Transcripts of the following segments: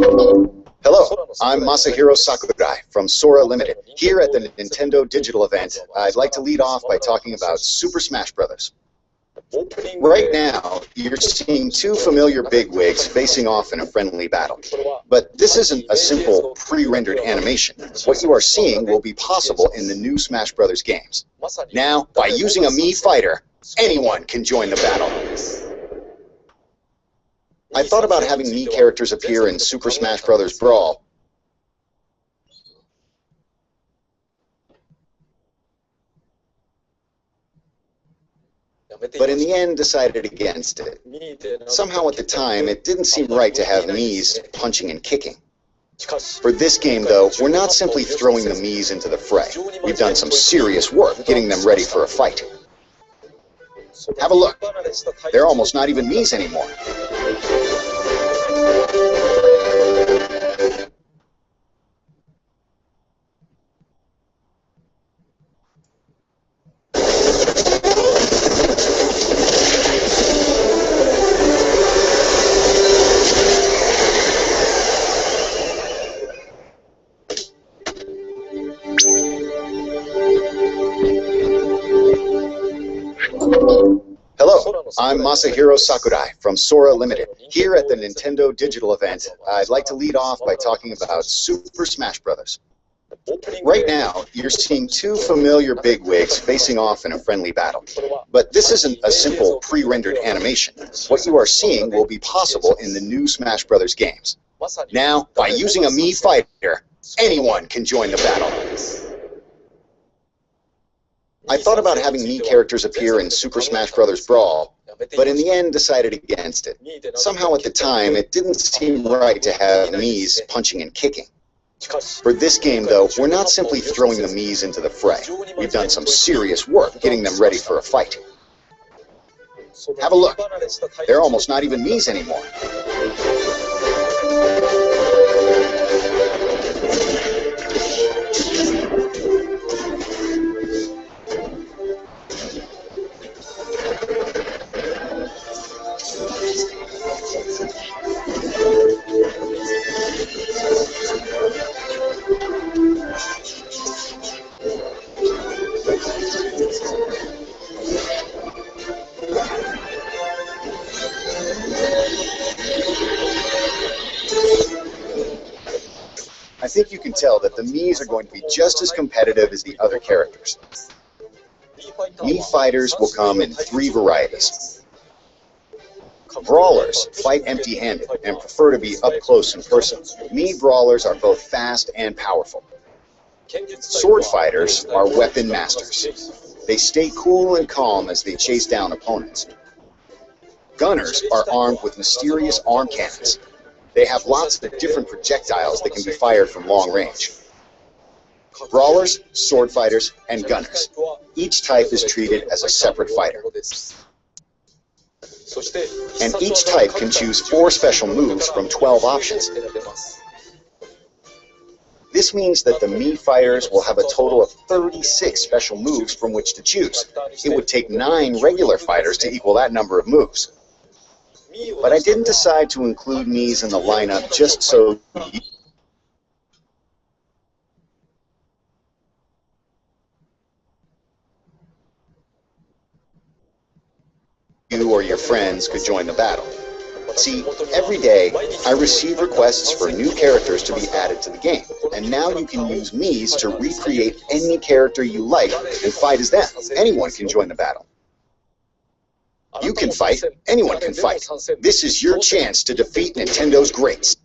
Hello, I'm Masahiro Sakurai from Sora Limited. Here at the Nintendo Digital event, I'd like to lead off by talking about Super Smash Bros. Right now, you're seeing two familiar bigwigs facing off in a friendly battle. But this isn't a simple pre-rendered animation. What you are seeing will be possible in the new Smash Bros. Games. Now, by using a Mii fighter, anyone can join the battle. I thought about having Mii characters appear in Super Smash Bros. Brawl, but in the end decided against it. Somehow at the time, it didn't seem right to have Miis punching and kicking. For this game, though, we're not simply throwing the Miis into the fray. We've done some serious work getting them ready for a fight. Have a look. They're almost not even Miis anymore. Hello, I'm Masahiro Sakurai from Sora Limited. Here at the Nintendo Digital event, I'd like to lead off by talking about Super Smash Bros. Right now, you're seeing two familiar bigwigs facing off in a friendly battle. But this isn't a simple pre-rendered animation. What you are seeing will be possible in the new Smash Bros. Games. Now, by using a Mii fighter, anyone can join the battle. I thought about having Mii characters appear in Super Smash Bros. Brawl, but in the end decided against it. Somehow at the time, it didn't seem right to have Miis punching and kicking. For this game, though, we're not simply throwing the Miis into the fray. We've done some serious work getting them ready for a fight. Have a look. They're almost not even Miis anymore. I think you can tell that the Miis are going to be just as competitive as the other characters. Mii fighters will come in three varieties. Brawlers fight empty-handed and prefer to be up close and personal. Mii brawlers are both fast and powerful. Sword fighters are weapon masters. They stay cool and calm as they chase down opponents. Gunners are armed with mysterious arm cannons. They have lots of different projectiles that can be fired from long range. Brawlers, sword fighters, and gunners. Each type is treated as a separate fighter. And each type can choose 4 special moves from 12 options. This means that the Mii fighters will have a total of 36 special moves from which to choose. It would take 9 regular fighters to equal that number of moves. But I didn't decide to include Miis in the lineup just so you or your friends could join the battle. See, every day I receive requests for new characters to be added to the game, and now you can use Miis to recreate any character you like and fight as them. Anyone can join the battle. You can fight, anyone can fight. This is your chance to defeat Nintendo's greats.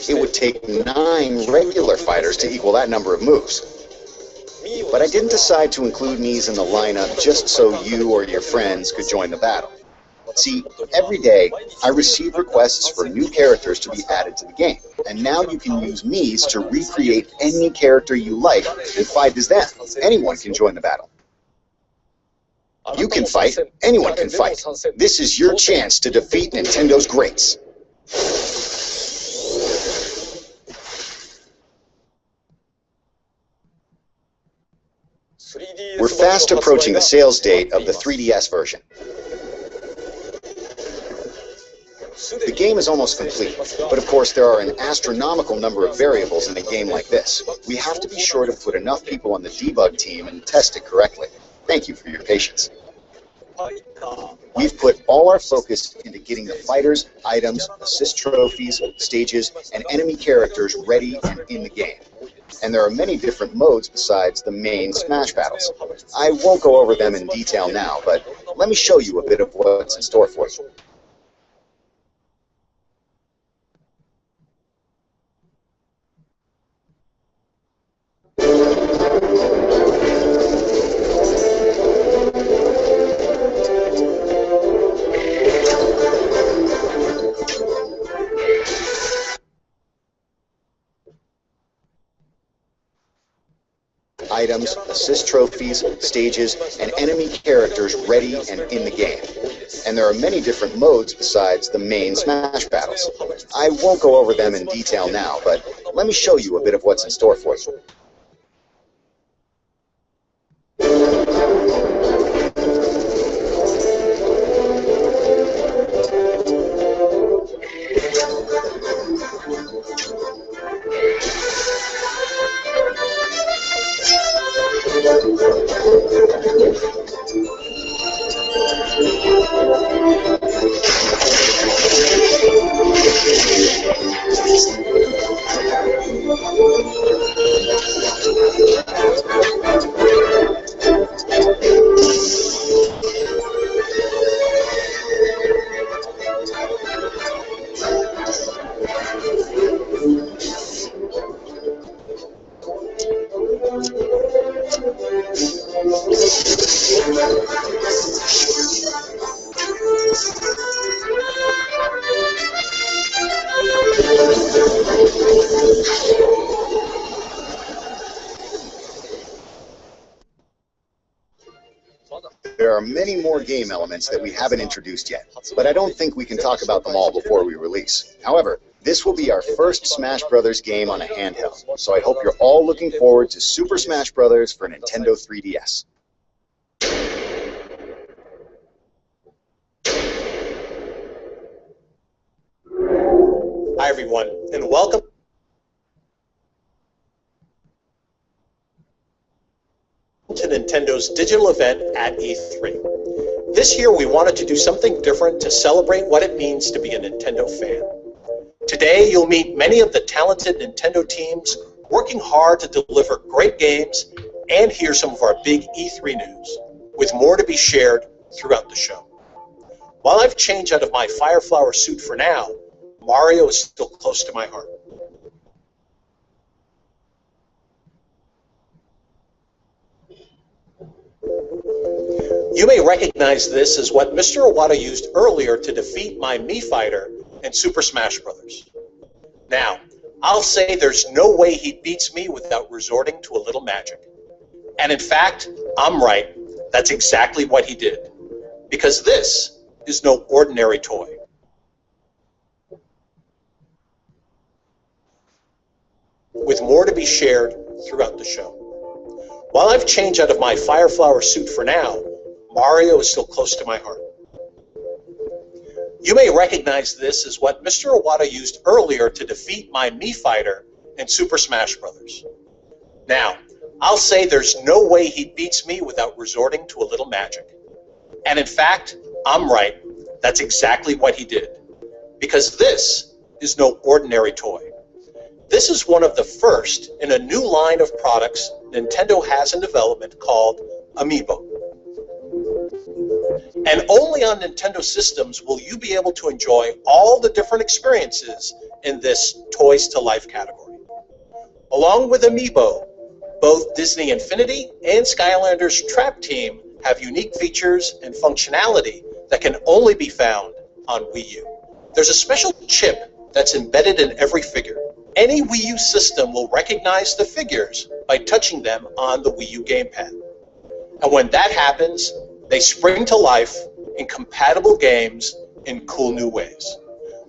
It would take 9 regular fighters to equal that number of moves. But I didn't decide to include Miis in the lineup just so you or your friends could join the battle. See, every day I receive requests for new characters to be added to the game, and now you can use Miis to recreate any character you like and fight as them. Anyone can join the battle. You can fight, anyone can fight. This is your chance to defeat Nintendo's greats. We're fast approaching the sales date of the 3DS version. The game is almost complete, but of course there are an astronomical number of variables in a game like this. We have to be sure to put enough people on the debug team and test it correctly. Thank you for your patience. We've put all our focus into getting the fighters, items, assist trophies, stages, and enemy characters ready and in the game. And there are many different modes besides the main Smash battles. I won't go over them in detail now, but let me show you a bit of what's in store for you. Items, assist trophies, stages, and enemy characters ready and in the game. And there are many different modes besides the main Smash battles. I won't go over them in detail now, but let me show you a bit of what's in store for you. There are many more game elements that we haven't introduced yet, but I don't think we can talk about them all before we release. However, this will be our first Smash Bros. Game on a handheld, so I hope you're all looking forward to Super Smash Bros. For Nintendo 3DS. Hi everyone, and welcome to Nintendo's digital event at E3. This year we wanted to do something different to celebrate what it means to be a Nintendo fan. Today you'll meet many of the talented Nintendo teams working hard to deliver great games and hear some of our big E3 news, with more to be shared throughout the show. While I've changed out of my Fire Flower suit for now, Mario is still close to my heart. You may recognize this as what Mr. Iwata used earlier to defeat my Mii Fighter in Super Smash Bros. Now, I'll say there's no way he beats me without resorting to a little magic. And in fact, I'm right. That's exactly what he did. Because this is no ordinary toy. With more to be shared throughout the show. While I've changed out of my Fire Flower suit for now, Mario is still close to my heart. You may recognize this as what Mr. Iwata used earlier to defeat my Mii Fighter in Super Smash Bros. Now, I'll say there's no way he beats me without resorting to a little magic. And in fact, I'm right. That's exactly what he did. Because this is no ordinary toy. This is one of the first in a new line of products Nintendo has in development called Amiibo. And only on Nintendo systems will you be able to enjoy all the different experiences in this Toys to Life category. Along with Amiibo, both Disney Infinity and Skylanders Trap Team have unique features and functionality that can only be found on Wii U. There's a special chip that's embedded in every figure. Any Wii U system will recognize the figures by touching them on the Wii U gamepad. And when that happens, they spring to life in compatible games in cool new ways.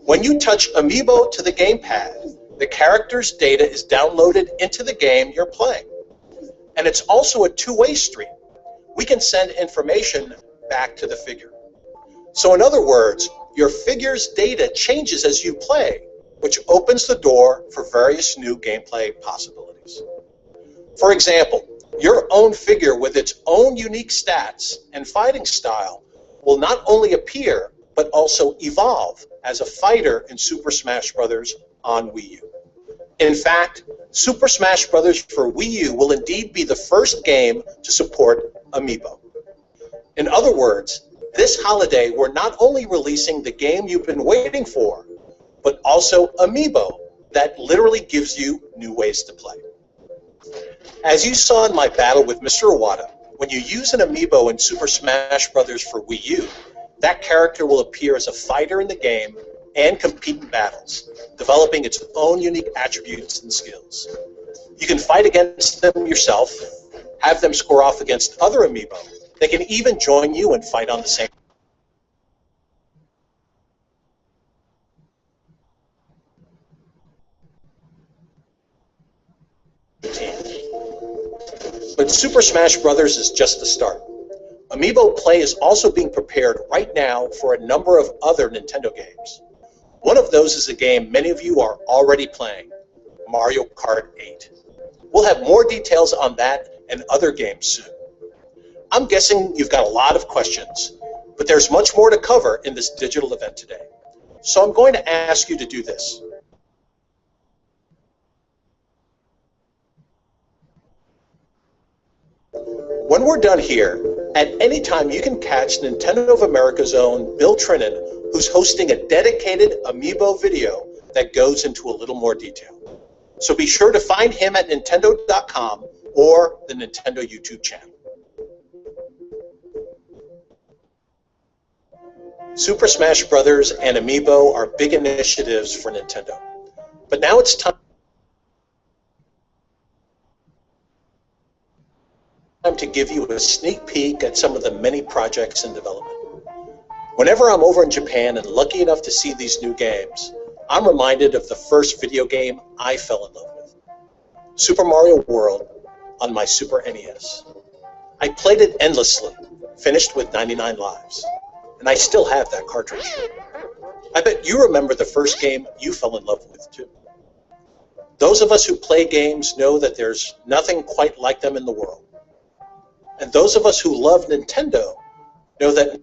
When you touch Amiibo to the gamepad, the character's data is downloaded into the game you're playing. And it's also a two-way street. We can send information back to the figure. So in other words, your figure's data changes as you play, which opens the door for various new gameplay possibilities. For example, your own figure with its own unique stats and fighting style will not only appear, but also evolve as a fighter in Super Smash Bros. On Wii U. In fact, Super Smash Bros. For Wii U will indeed be the first game to support Amiibo. In other words, this holiday we're not only releasing the game you've been waiting for, but also Amiibo that literally gives you new ways to play. As you saw in my battle with Mr. Iwata, when you use an Amiibo in Super Smash Bros. For Wii U, that character will appear as a fighter in the game and compete in battles, developing its own unique attributes and skills. You can fight against them yourself, have them score off against other Amiibo. They can even join you and fight on the same team. But Super Smash Bros. Is just the start. Amiibo play is also being prepared right now for a number of other Nintendo games. One of those is a game many of you are already playing, Mario Kart 8. We'll have more details on that and other games soon. I'm guessing you've got a lot of questions, but there's much more to cover in this digital event today. So I'm going to ask you to do this. When we're done here, at any time you can catch Nintendo of America's own Bill Trinan, who's hosting a dedicated Amiibo video that goes into a little more detail. So be sure to find him at Nintendo.com or the Nintendo YouTube channel. Super Smash Bros. And Amiibo are big initiatives for Nintendo. But now it's time to give you a sneak peek at some of the many projects in development. Whenever I'm over in Japan and lucky enough to see these new games, I'm reminded of the first video game I fell in love with, Super Mario World on my Super NES. I played it endlessly, finished with 99 lives, and I still have that cartridge. I bet you remember the first game you fell in love with too. Those of us who play games know that there's nothing quite like them in the world. And those of us who love Nintendo know that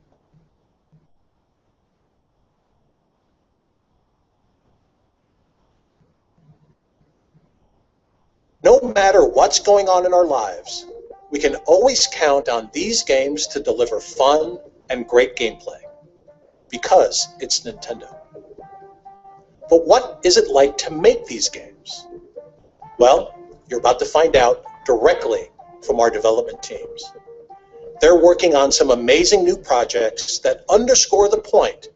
no matter what's going on in our lives, we can always count on these games to deliver fun and great gameplay, because it's Nintendo. But what is it like to make these games? Well, you're about to find out directly from our development teams. They're working on some amazing new projects that underscore the point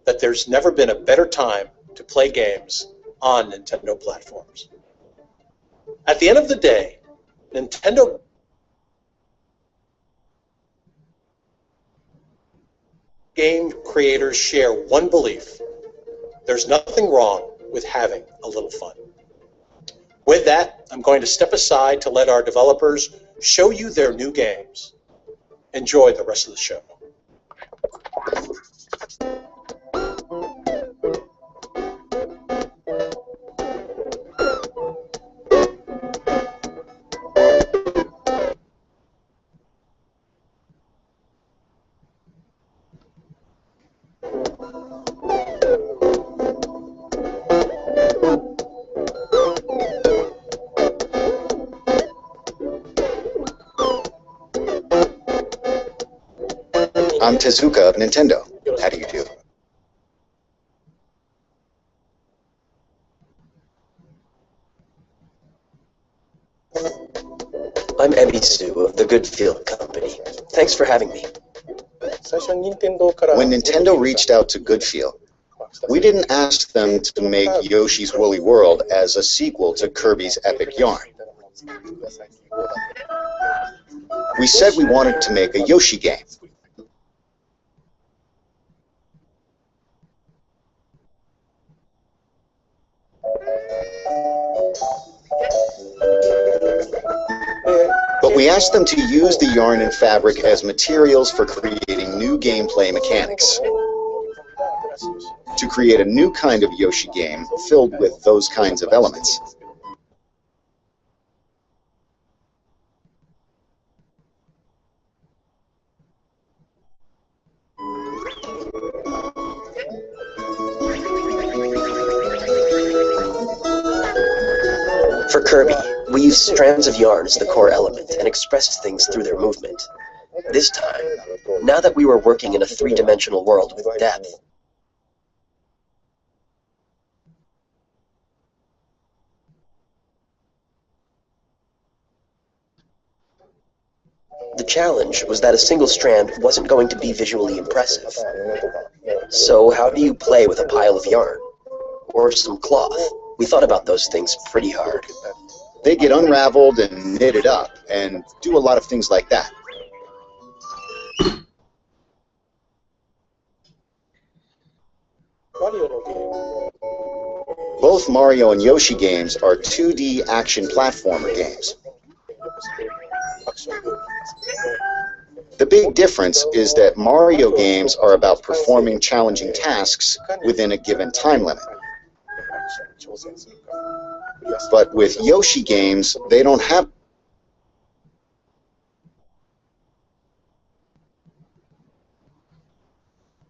that there's never been a better time to play games on Nintendo platforms. At the end of the day, Nintendo game creators share one belief: there's nothing wrong with having a little fun. With that, I'm going to step aside to let our developers show you their new games. Enjoy the rest of the show. I'm Tezuka of Nintendo. How do you do? I'm Emisu of the Goodfield Company. Thanks for having me. When Nintendo reached out to Goodfield, we didn't ask them to make Yoshi's Woolly World as a sequel to Kirby's Epic Yarn. We said we wanted to make a Yoshi game. But asked them to use the yarn and fabric as materials for creating new gameplay mechanics. To create a new kind of Yoshi game filled with those kinds of elements. For Kirby, we used strands of yarn as the core element and expressed things through their movement. This time, now that we were working in a three-dimensional world with depth, the challenge was that a single strand wasn't going to be visually impressive. So how do you play with a pile of yarn? Or some cloth? We thought about those things pretty hard. They get unraveled and knitted up, and do a lot of things like that. Both Mario and Yoshi games are 2D action platformer games. The big difference is that Mario games are about performing challenging tasks within a given time limit. But with Yoshi games, they don't have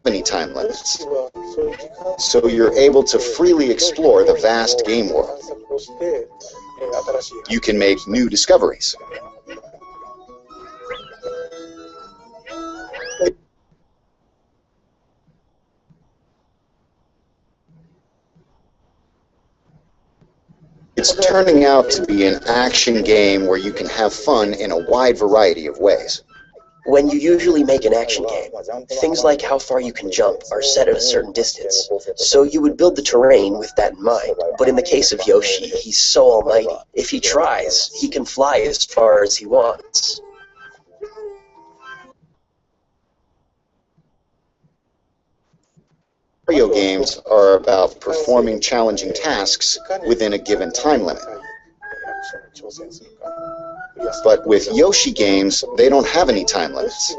any time limits. So you're able to freely explore the vast game world. You can make new discoveries. It's turning out to be an action game where you can have fun in a wide variety of ways. When you usually make an action game, things like how far you can jump are set at a certain distance, so you would build the terrain with that in mind. But in the case of Yoshi, he's so almighty. If he tries, he can fly as far as he wants. Mario games are about performing challenging tasks within a given time limit. But with Yoshi games, they don't have any time limits.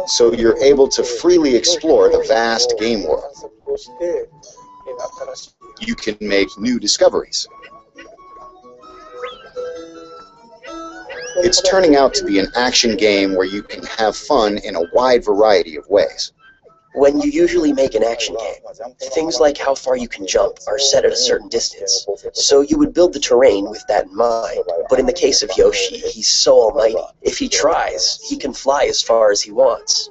So you're able to freely explore the vast game world. You can make new discoveries. It's turning out to be an action game where you can have fun in a wide variety of ways. When you usually make an action game, things like how far you can jump are set at a certain distance, so you would build the terrain with that in mind. But in the case of Yoshi, he's so almighty. If he tries, he can fly as far as he wants.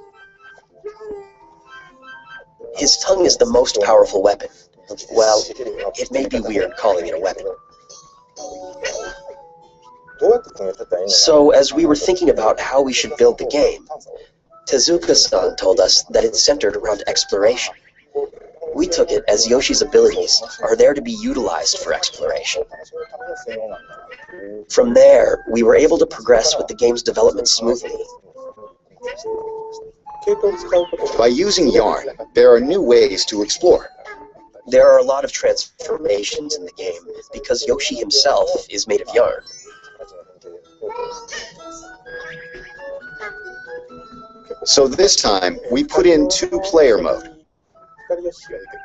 His tongue is the most powerful weapon. Well, it may be weird calling it a weapon. So, as we were thinking about how we should build the game, Tezuka-san told us that it's centered around exploration. We took it as Yoshi's abilities are there to be utilized for exploration. From there, we were able to progress with the game's development smoothly. By using yarn, there are new ways to explore. There are a lot of transformations in the game because Yoshi himself is made of yarn. So this time, we put in two-player mode.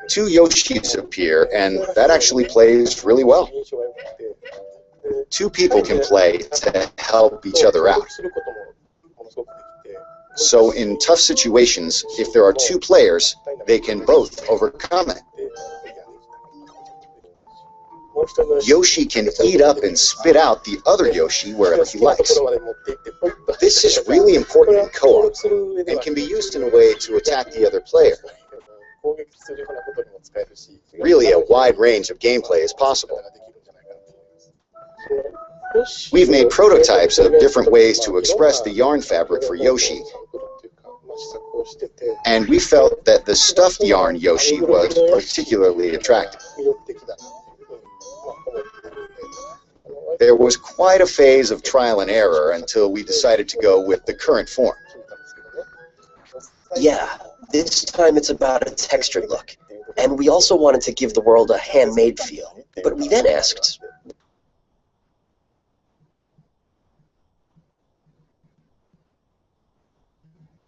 Two Yoshis appear, and that actually plays really well. Two people can play to help each other out. So in tough situations, if there are two players, they can both overcome it. Yoshi can eat up and spit out the other Yoshi wherever he likes. This is really important in co-op, and can be used in a way to attack the other player. Really, a wide range of gameplay is possible. We've made prototypes of different ways to express the yarn fabric for Yoshi, and we felt that the stuffed yarn Yoshi was particularly attractive. There was quite a phase of trial and error until we decided to go with the current form. Yeah, this time it's about a textured look, and we also wanted to give the world a handmade feel. But we then asked,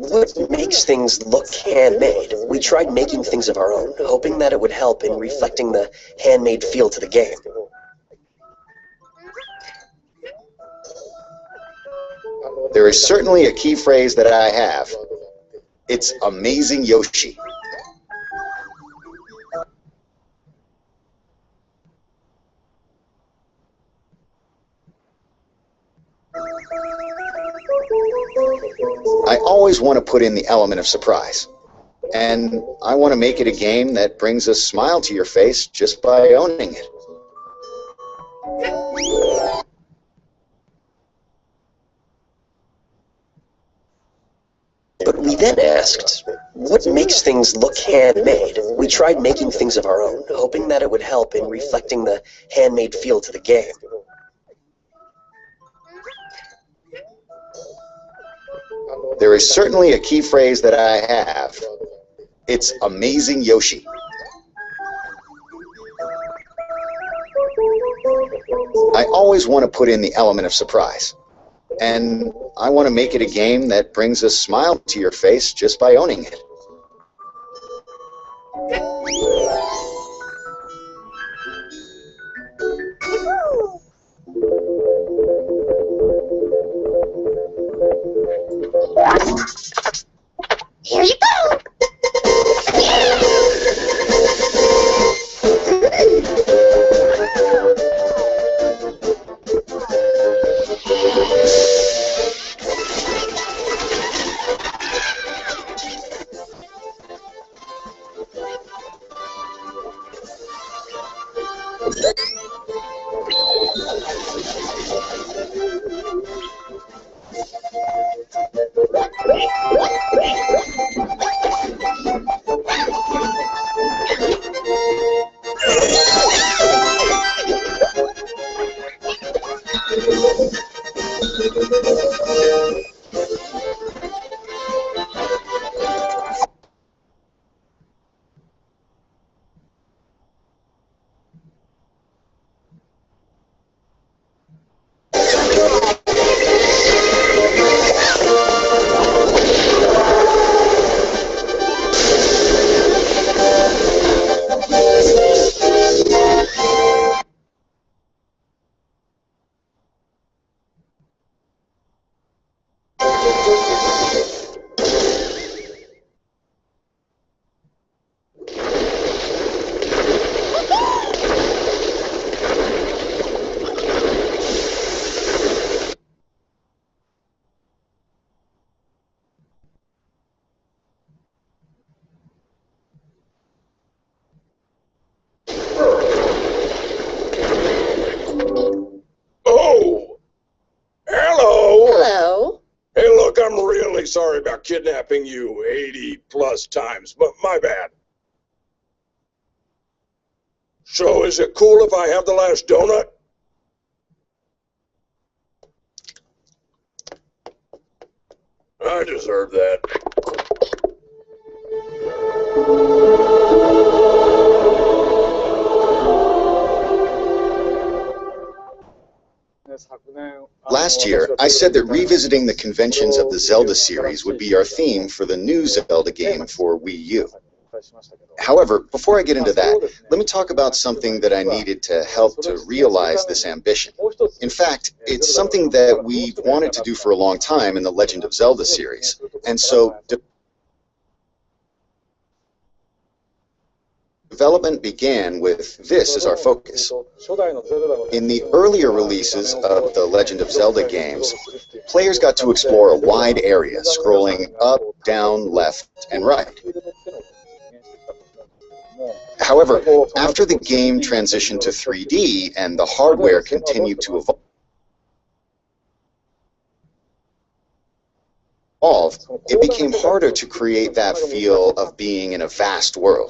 What makes things look handmade? We tried making things of our own, hoping that it would help in reflecting the handmade feel to the game. There is certainly a key phrase that I have. It's amazing Yoshi. I always want to put in the element of surprise. And I want to make it a game that brings a smile to your face just by owning it. But we then asked, what makes things look handmade? We tried making things of our own, hoping that it would help in reflecting the handmade feel to the game. There is certainly a key phrase that I have. It's amazing Yoshi. I always want to put in the element of surprise. And I want to make it a game that brings a smile to your face just by owning it. Here you go! Sorry about kidnapping you 80 plus times, but my bad. So is it cool if I have the last donut? I deserve that. Last year, I said that revisiting the conventions of the Zelda series would be our theme for the new Zelda game for Wii U. However, before I get into that, let me talk about something that I needed to help to realize this ambition. In fact, it's something that we've wanted to do for a long time in the Legend of Zelda series, and so development began with this as our focus. In the earlier releases of the Legend of Zelda games, players got to explore a wide area, scrolling up, down, left, and right. However, after the game transitioned to 3D and the hardware continued to evolve, it became harder to create that feel of being in a vast world.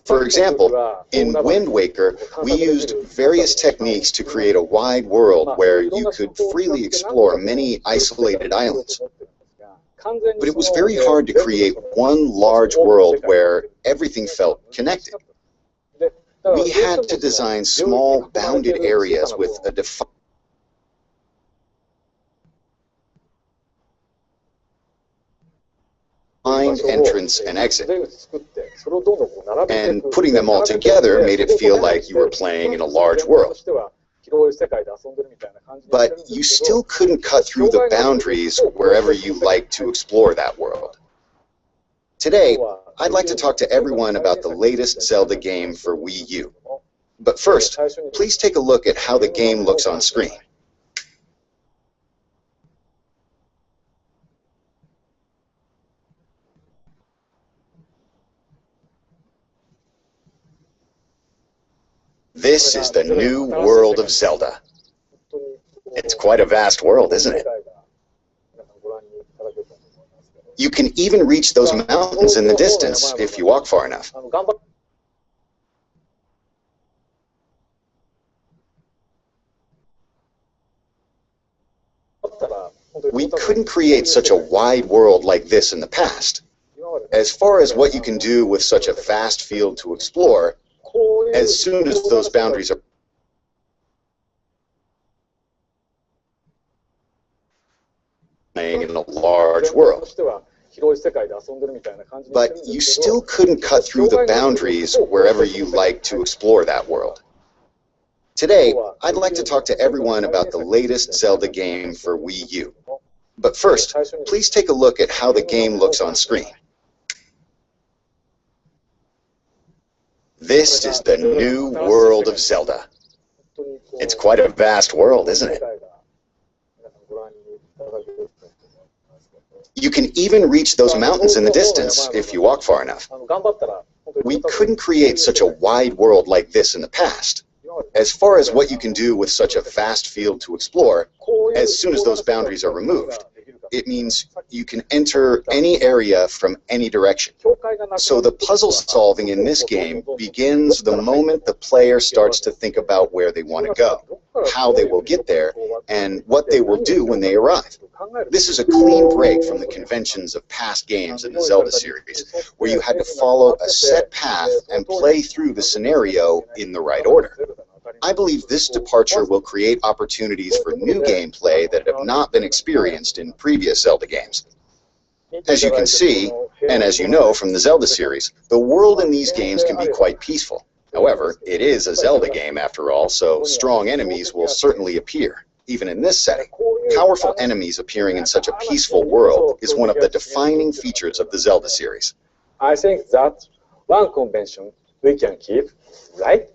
For example, in Wind Waker, we used various techniques to create a wide world where you could freely explore many isolated islands. But it was very hard to create one large world where everything felt connected. We had to design small, bounded areas with a defined defined entrance and exit. And putting them all together made it feel like you were playing in a large world. But you still couldn't cut through the boundaries wherever you liked to explore that world. Today, I'd like to talk to everyone about the latest Zelda game for Wii U. But first, please take a look at how the game looks on screen. This is the new world of Zelda. It's quite a vast world, isn't it? You can even reach those mountains in the distance if you walk far enough. We couldn't create such a wide world like this in the past. As far as what you can do with such a vast field to explore, as soon as those boundaries are playing in a large world. But you still couldn't cut through the boundaries wherever you like to explore that world. Today, I'd like to talk to everyone about the latest Zelda game for Wii U. But first, please take a look at how the game looks on screen. This is the new world of Zelda. It's quite a vast world, isn't it? You can even reach those mountains in the distance if you walk far enough. We couldn't create such a wide world like this in the past. As far as what you can do with such a vast field to explore, as soon as those boundaries are removed, it means you can enter any area from any direction. So the puzzle solving in this game begins the moment the player starts to think about where they want to go, how they will get there, and what they will do when they arrive. This is a clean break from the conventions of past games in the Zelda series, where you had to follow a set path and play through the scenario in the right order. I believe this departure will create opportunities for new gameplay that have not been experienced in previous Zelda games. As you can see, and as you know from the Zelda series, the world in these games can be quite peaceful. However, it is a Zelda game after all, so strong enemies will certainly appear, even in this setting. Powerful enemies appearing in such a peaceful world is one of the defining features of the Zelda series. I think that's one convention we can keep, right?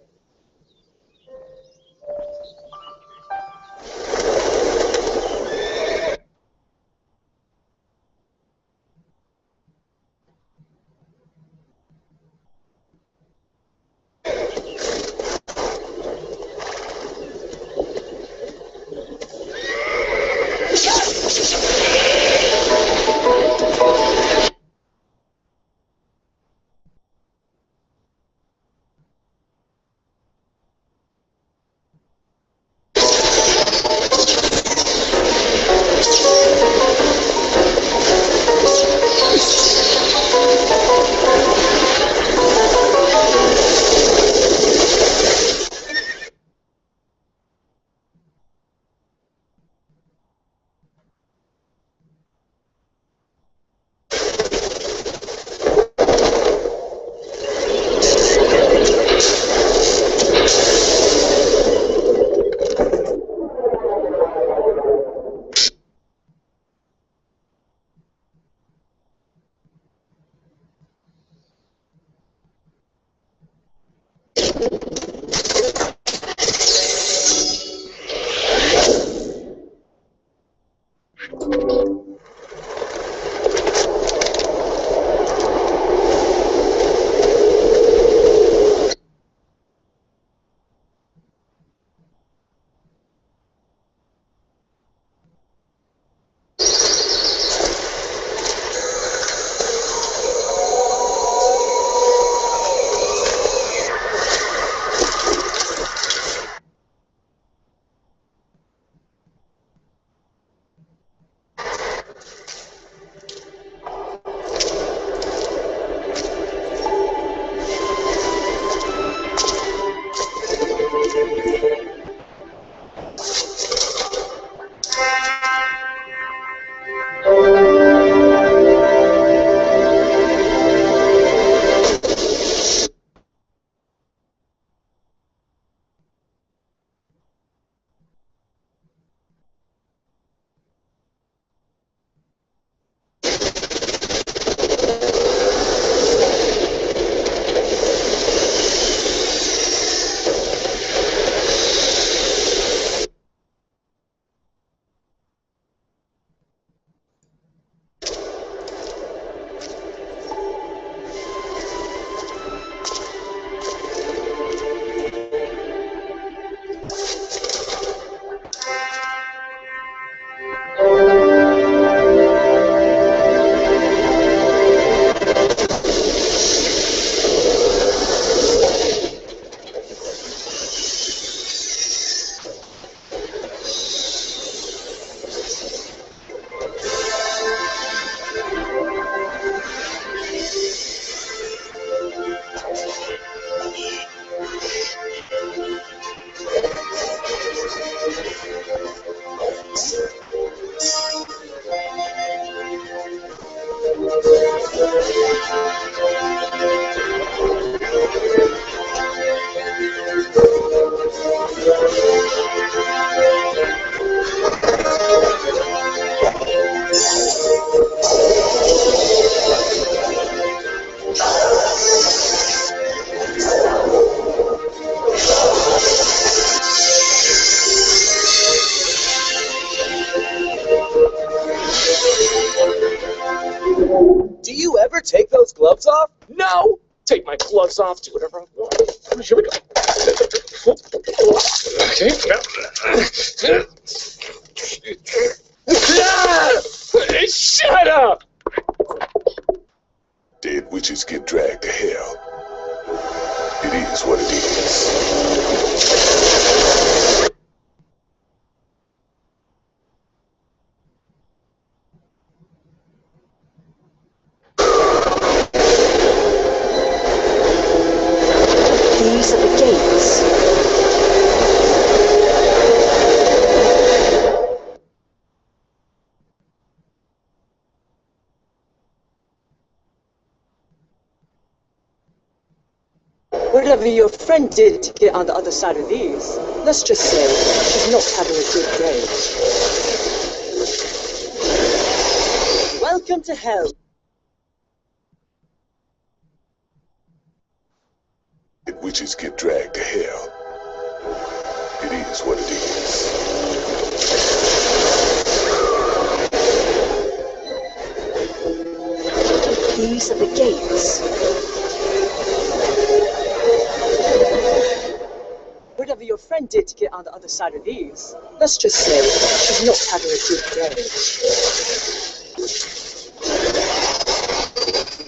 Do you ever take those gloves off? No! Take my gloves off, do whatever I want. Here we go. Okay. Shut up! Dead witches get dragged to hell. It is what it is. These are the gates. Whatever your friend did to get on the other side of these, let's just say she's not having a good day. Welcome to hell. Dead witches get dragged to hell. It is what it is. These are the gates. Whatever your friend did to get on the other side of these, let's just say she's not having a good day.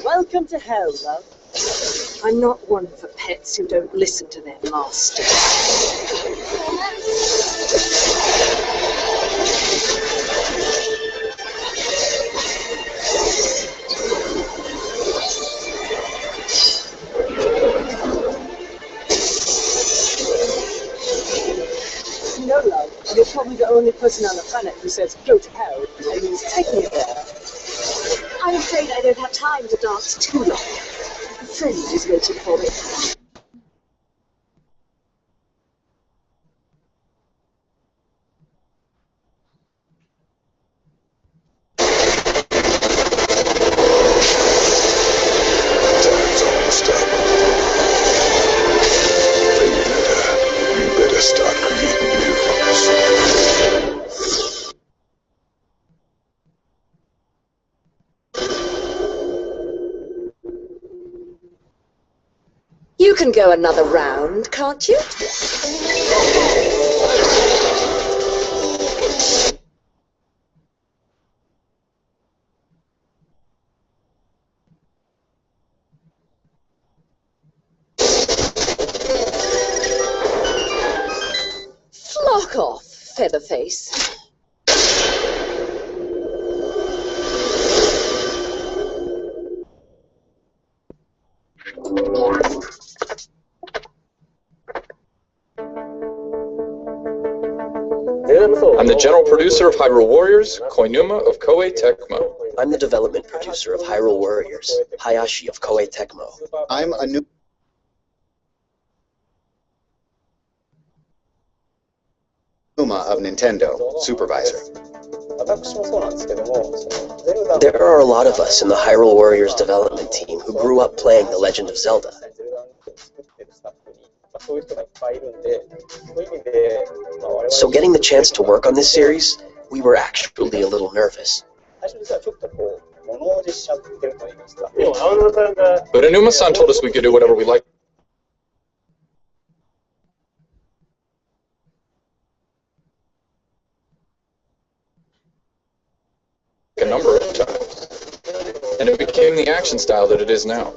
Welcome to hell, love. I'm not one for pets who don't listen to their masters. No, love, you're probably the only person on the planet who says go to hell and means take me there. I'm afraid I don't have time to dance too long. A friend is waiting for me. Time's almost up. Bayonetta, you better start creating news. You can go another round, can't you? Flock off, Featherface. I'm the general producer of Hyrule Warriors, Koinuma of Koei Tecmo. I'm the development producer of Hyrule Warriors, Hayashi of Koei Tecmo. I'm a new of Nintendo, supervisor. There are a lot of us in the Hyrule Warriors development team who grew up playing The Legend of Zelda. So getting the chance to work on this series, we were actually a little nervous. But Enuma-san told us we could do whatever we like. A number of times. And it became the action style that it is now.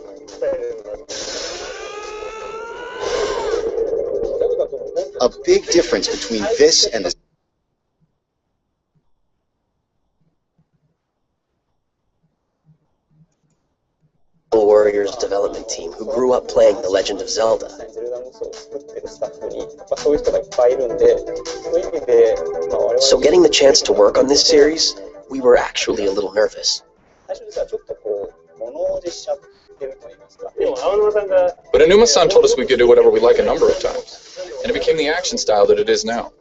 A big difference between this and the Warriors development team who grew up playing The Legend of Zelda. So getting the chance to work on this series, we were actually a little nervous. But But Anuma-san told us we could do whatever we like a number of times, and it became the action style that it is now.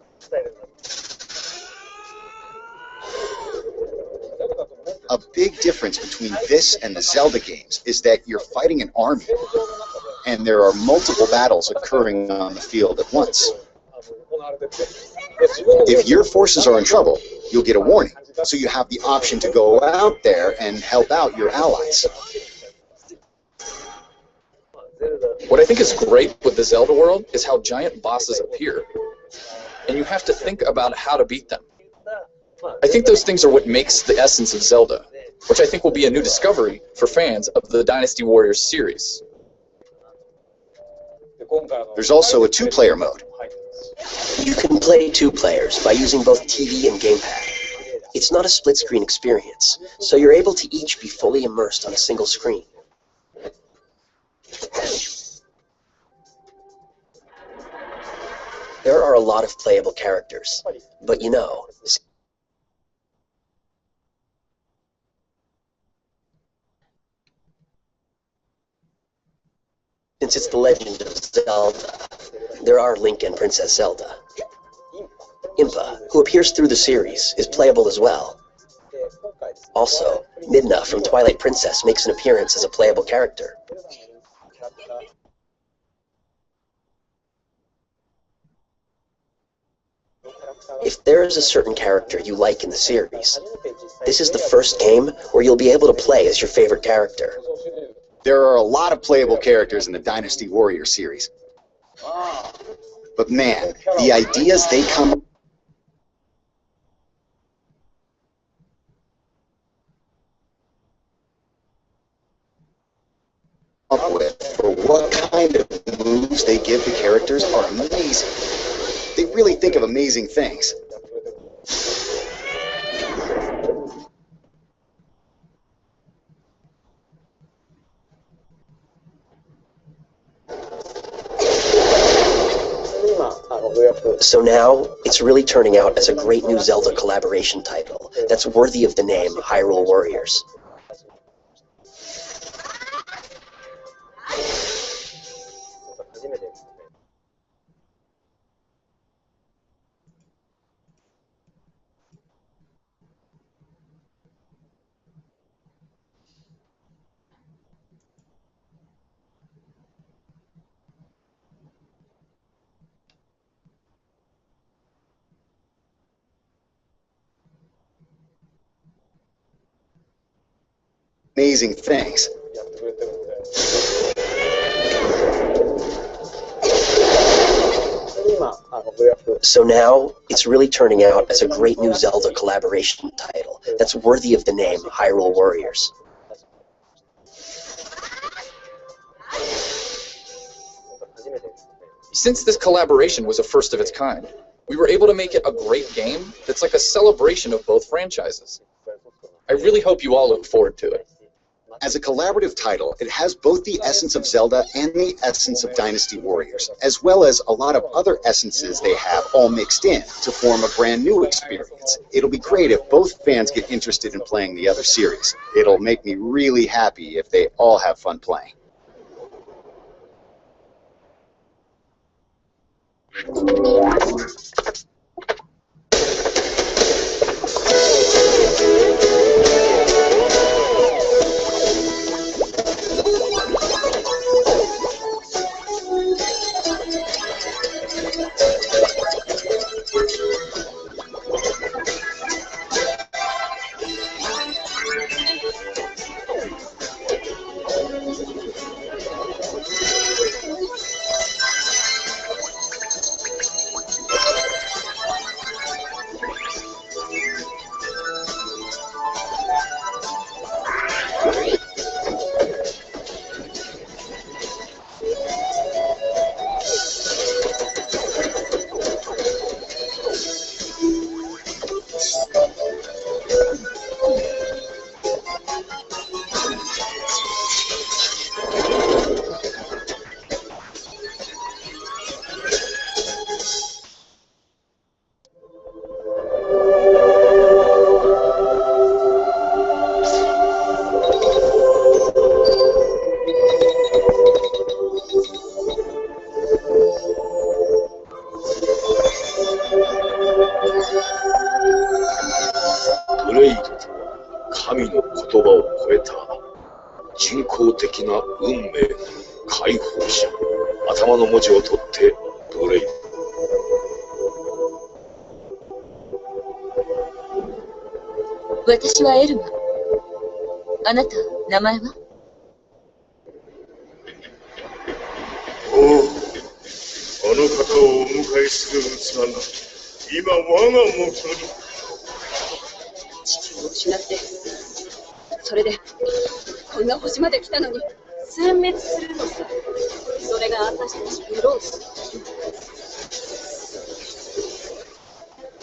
A big difference between this and the Zelda games is that you're fighting an army, and there are multiple battles occurring on the field at once. If your forces are in trouble, you'll get a warning, so you have the option to go out there and help out your allies. What I think is great with the Zelda world is how giant bosses appear, and you have to think about how to beat them. I think those things are what makes the essence of Zelda, which I think will be a new discovery for fans of the Dynasty Warriors series. There's also a two-player mode. You can play 2 players by using both TV and gamepad. It's not a split-screen experience, so you're able to each be fully immersed on a single screen. There are a lot of playable characters, but you know, since it's the Legend of Zelda, there are Link and Princess Zelda. Impa, who appears through the series, is playable as well. Also, Midna from Twilight Princess makes an appearance as a playable character. If there is a certain character you like in the series, this is the first game where you'll be able to play as your favorite character. There are a lot of playable characters in the Dynasty Warriors series. But man, the ideas they come up with for what kind of moves they give the characters are amazing. They really think of amazing things. So now, it's really turning out as a great new Zelda collaboration title that's worthy of the name Hyrule Warriors. Amazing things. So now, it's really turning out as a great new Zelda collaboration title that's worthy of the name Hyrule Warriors. Since this collaboration was a first of its kind, we were able to make it a great game that's like a celebration of both franchises. I really hope you all look forward to it. As a collaborative title, it has both the essence of Zelda and the essence of Dynasty Warriors, as well as a lot of other essences they have all mixed in to form a brand new experience. It'll be great if both fans get interested in playing the other series. It'll make me really happy if they all have fun playing. 神の言葉を超えた人工的な運命の解放者。頭の文字を取ってブレイブ。私はエルマ。あなた、名前は？おう、あの方をお迎えする器が今我が元に。地球を失って、それでこんな星まで来たのに殲滅するのさ。それが私たちブロース。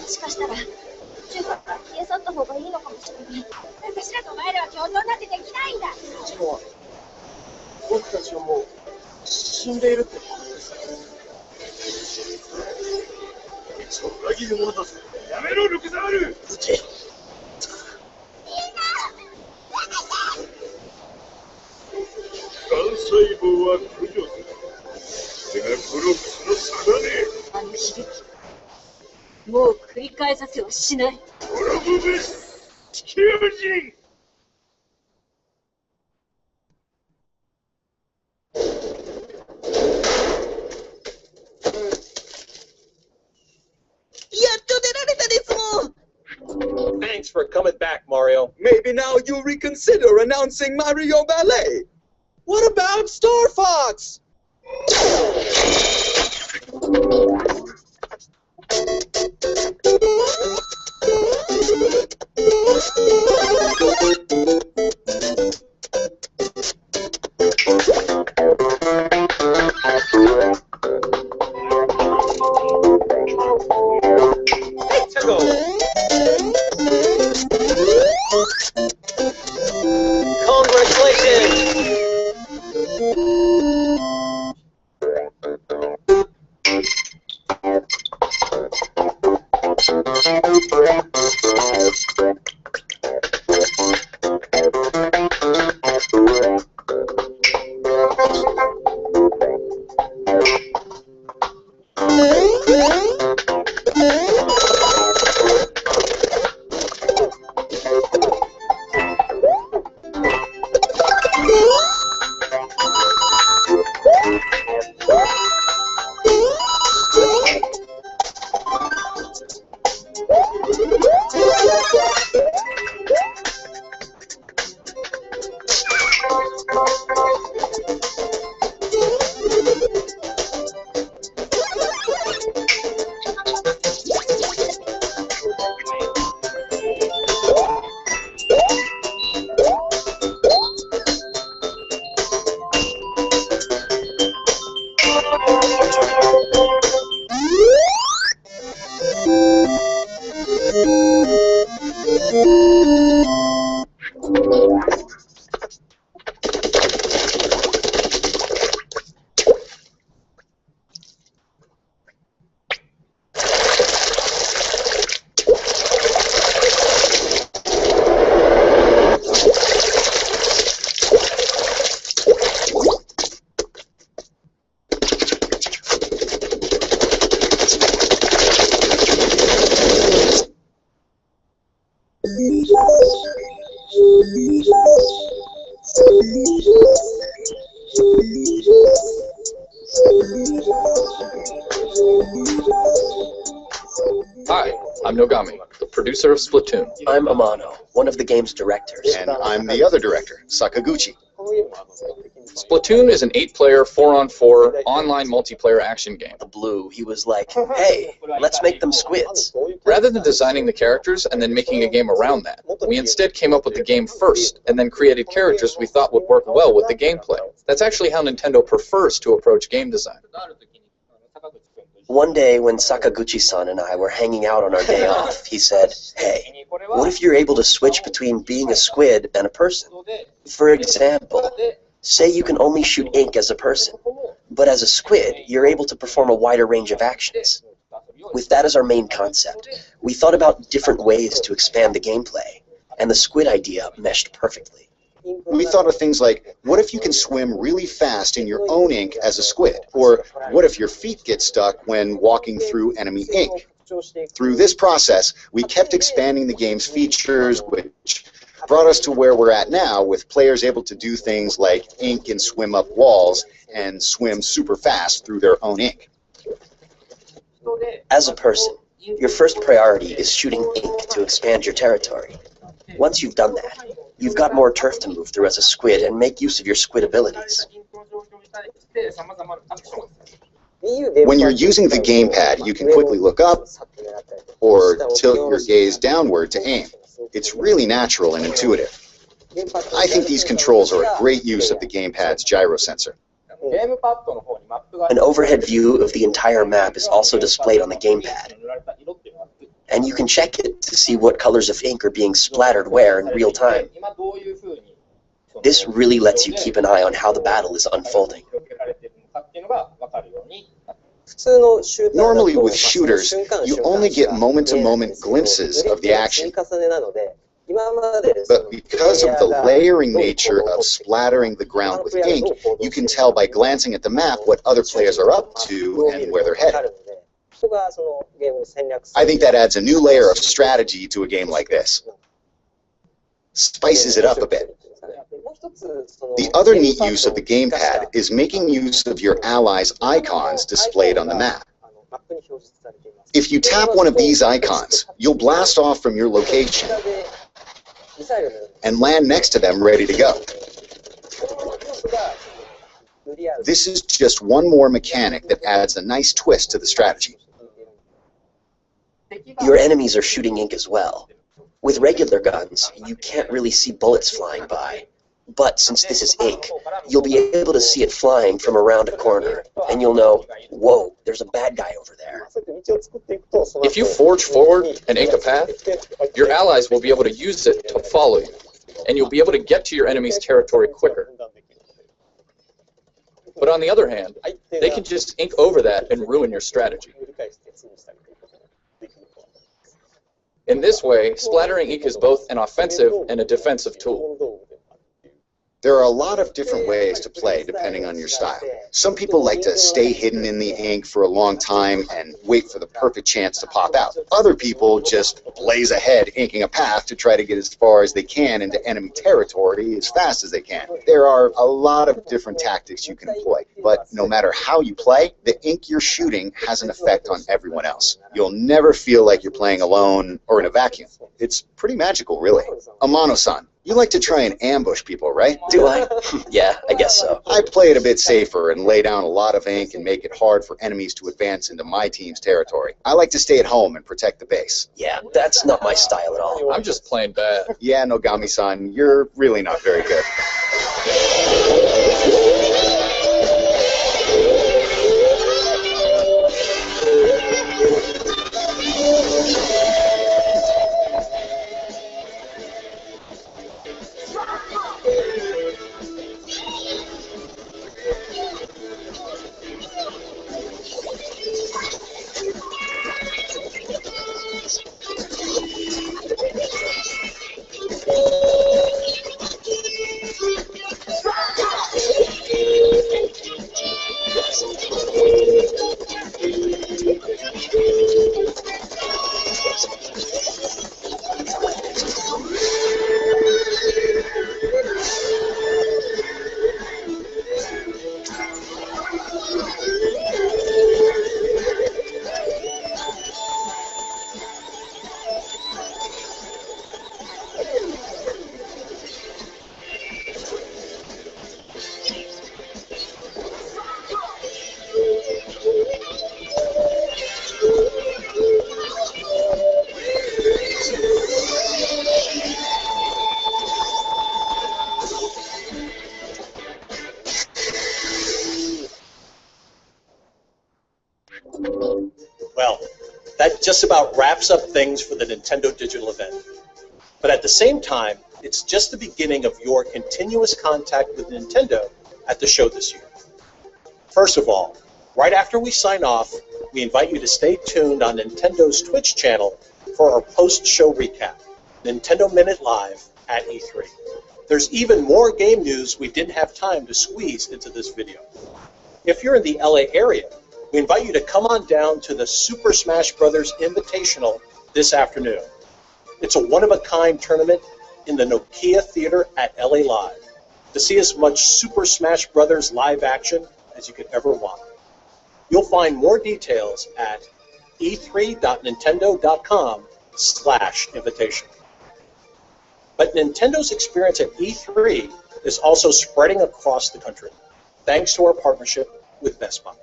もしかしたら中国から消え去った方がいいのかもしれない。私らとお前らは共闘なんてできないんだ。でも僕たちはもう死んでいるってことですか？裏切り者だぞ。やめろ、ルクザール。撃て。がん細胞は駆除する。それがクロックスの定め。あの悲劇、もう繰り返させはしない。滅ぶべし地球人。Thanks for coming back, Mario. Maybe now you'll reconsider announcing Mario Ballet. What about Star Fox? Hey, Tickle! Congratulations! Hi, I'm Megami, the producer of Splatoon. I'm Amano, one of the game's directors. And I'm the other director, Sakaguchi. Splatoon is an 8-player, 4-on-4 online multiplayer action game. The Blue, he was like, hey, let's make them squids. Rather than designing the characters and then making a game around that, we instead came up with the game first and then created characters we thought would work well with the gameplay. That's actually how Nintendo prefers to approach game design. One day when Sakaguchi-san and I were hanging out on our day off, he said, hey, what if you're able to switch between being a squid and a person? For example, say you can only shoot ink as a person, but as a squid, you're able to perform a wider range of actions. With that as our main concept, we thought about different ways to expand the gameplay, and the squid idea meshed perfectly. We thought of things like, what if you can swim really fast in your own ink as a squid? Or what if your feet get stuck when walking through enemy ink? Through this process, we kept expanding the game's features, which brought us to where we're at now, with players able to do things like ink and swim up walls and swim super fast through their own ink. As a person, your first priority is shooting ink to expand your territory. Once you've done that, you've got more turf to move through as a squid and make use of your squid abilities. When you're using the gamepad, you can quickly look up or tilt your gaze downward to aim. It's really natural and intuitive. I think these controls are a great use of the gamepad's gyro sensor. An overhead view of the entire map is also displayed on the gamepad, and you can check it to see what colors of ink are being splattered where in real time. This really lets you keep an eye on how the battle is unfolding. Normally with shooters, you only get moment-to-moment glimpses of the action. But because of the layering nature of splattering the ground with ink, you can tell by glancing at the map what other players are up to and where they're headed. I think that adds a new layer of strategy to a game like this. Spices it up a bit. The other neat use of the gamepad is making use of your allies' icons displayed on the map. If you tap one of these icons, you'll blast off from your location and land next to them ready to go. This is just one more mechanic that adds a nice twist to the strategy. Your enemies are shooting ink as well. With regular guns, you can't really see bullets flying by. But since this is ink, you'll be able to see it flying from around a corner, and you'll know, whoa, there's a bad guy over there. If you forge forward and ink a path, your allies will be able to use it to follow you, and you'll be able to get to your enemy's territory quicker. But on the other hand, they can just ink over that and ruin your strategy. In this way, splattering ink is both an offensive and a defensive tool. There are a lot of different ways to play depending on your style. Some people like to stay hidden in the ink for a long time and wait for the perfect chance to pop out. Other people just blaze ahead, inking a path to try to get as far as they can into enemy territory as fast as they can. There are a lot of different tactics you can employ, but no matter how you play, the ink you're shooting has an effect on everyone else. You'll never feel like you're playing alone or in a vacuum. It's pretty magical, really. Amano-san, you like to try and ambush people, right? Do I? Yeah, I guess so. I play it a bit safer and lay down a lot of ink and make it hard for enemies to advance into my team's territory. I like to stay at home and protect the base. Yeah, that's not my style at all. I'm just plain bad. Yeah, Nogami-san, you're really not very good. Well, that just about wraps up things for the Nintendo Digital event. But at the same time, it's just the beginning of your continuous contact with Nintendo at the show this year. First of all, right after we sign off, we invite you to stay tuned on Nintendo's Twitch channel for our post-show recap, Nintendo Minute Live at E3. There's even more game news we didn't have time to squeeze into this video. If you're in the LA area, we invite you to come on down to the Super Smash Bros. Invitational this afternoon. It's a one-of-a-kind tournament in the Nokia Theater at LA Live to see as much Super Smash Bros. Live action as you could ever want. You'll find more details at e3.nintendo.com/invitation. But Nintendo's experience at E3 is also spreading across the country, thanks to our partnership with Best Buy.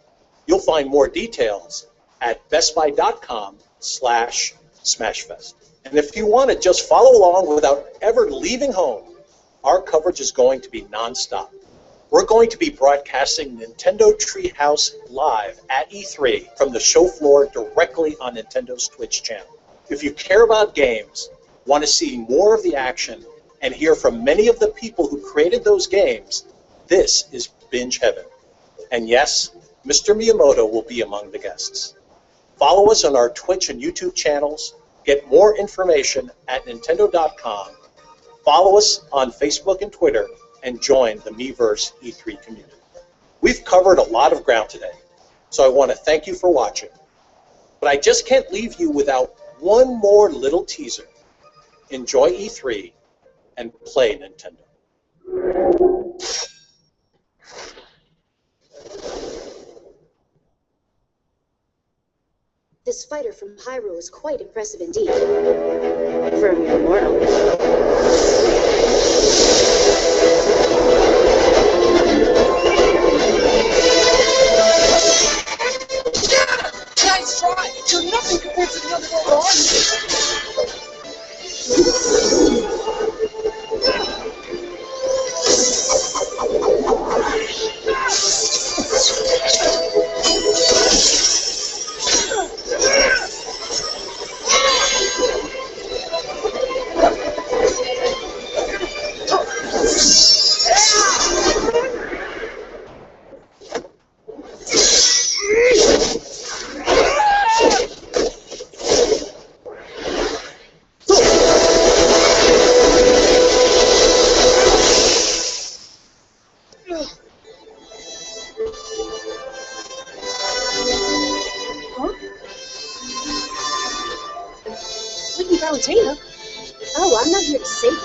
You'll find more details at bestbuy.com/smashfest. And if you want to just follow along without ever leaving home, our coverage is going to be nonstop. We're going to be broadcasting Nintendo Treehouse live at E3 from the show floor directly on Nintendo's Twitch channel. If you care about games, want to see more of the action, and hear from many of the people who created those games, this is Binge Heaven. And yes, Mr. Miyamoto will be among the guests. Follow us on our Twitch and YouTube channels, get more information at Nintendo.com, follow us on Facebook and Twitter, and join the Miiverse E3 community. We've covered a lot of ground today, so I want to thank you for watching. But I just can't leave you without one more little teaser. Enjoy E3 and play Nintendo. This fighter from Hyrule is quite impressive indeed. For a mere mortal. Nice try! You're nothing compared to the other world armies! Valentino? Oh, I'm not here to save you.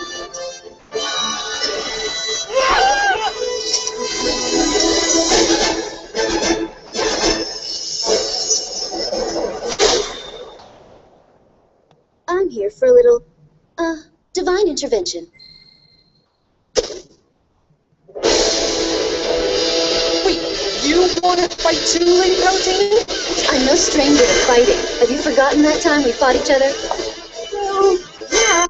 I'm here for a little, divine intervention. Wait, you want to fight too, Lady Valentino? I'm no stranger to fighting. Have you forgotten that time we fought each other? Yeah.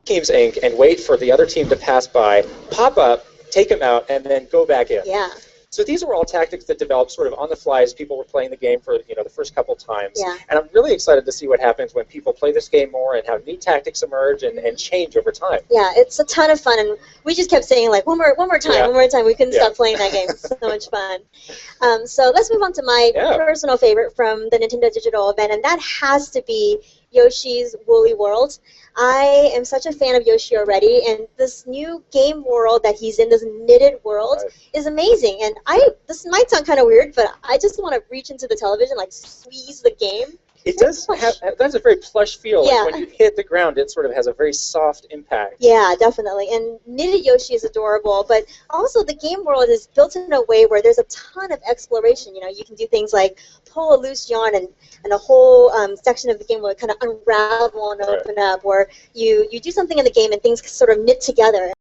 Games Inc. and wait for the other team to pass by, pop up, take them out, and then go back in. Yeah. So these were all tactics that developed sort of on the fly as people were playing the game for the first couple times. Yeah. And I'm really excited to see what happens when people play this game more and how new tactics emerge and change over time. Yeah, it's a ton of fun, and we just kept saying like one more time, Yeah. one more time. We couldn't Yeah. stop playing that game. It's so much fun. So let's move on to my personal favorite from the Nintendo Digital event, and that has to be Yoshi's Woolly World. I am such a fan of Yoshi already, and this new game world that he's in, this knitted world, is amazing. And this might sound kind of weird, but I just want to reach into the television, like squeeze the game. It does have a very plush feel. Yeah. Like when you hit the ground, it sort of has a very soft impact. Yeah, definitely. And knitted Yoshi is adorable, but also the game world is built in a way where there's a ton of exploration. You can do things like pull a loose yarn, and a whole section of the game will kind of unravel and open up, or you do something in the game and things sort of knit together.